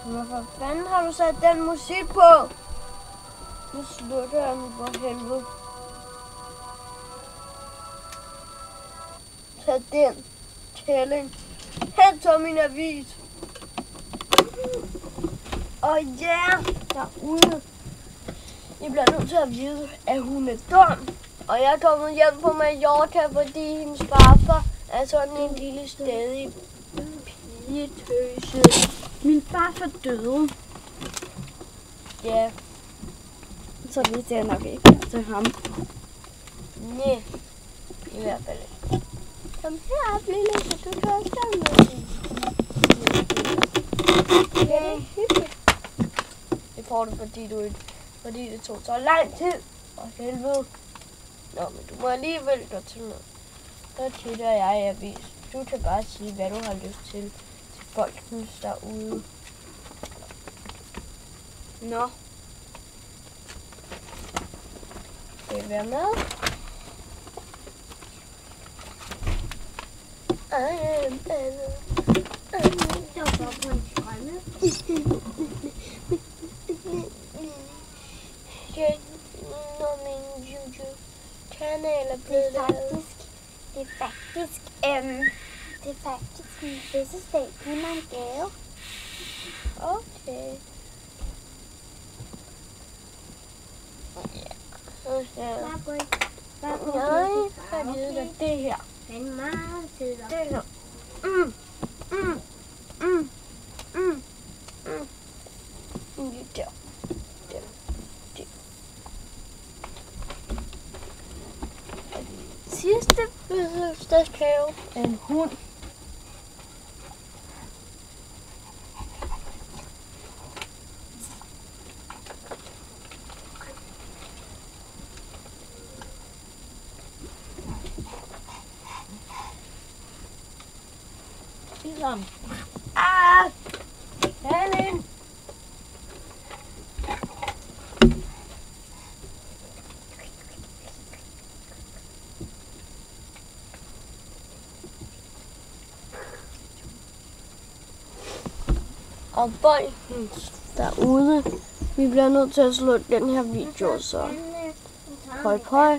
Hvorfor fanden har du sat den musik på? Nu slutter jeg nu for helvede. Tag den tælling. Hent så min avis. Og ja, derude. I bliver nødt til at vide, at hun er dum. Og jeg er kommet hjem på Mallorca, fordi hendes farfar er sådan en lille stedig pigetøse. Min farfar døde. Ja. Så det ser nok ikke til ham. Nej, i hvert fald ikke. Kom her, lille, så du kan også gøre noget. Ja, det er hyggeligt. Det får du, fordi det tog så lang tid. Og helvede. Nå, men du må alligevel gå til noget. Så titter jeg i avis. Du kan bare sige, hvad du har lyst til folkens derude. Nå. Skal vi være med? Jeg var på en strømme. Når min YouTube-kanal er blevet lavet. Det er faktisk min fødselsdag. Giv mig en gave. Okay. Jeg har givet dig det her. Den er meget fed. Det her. Lige der. Sidste fødselsdagsgave er en hund. Ligesom. Helen! Og folkens derude, vi bliver nødt til at slutte den her video, så høj.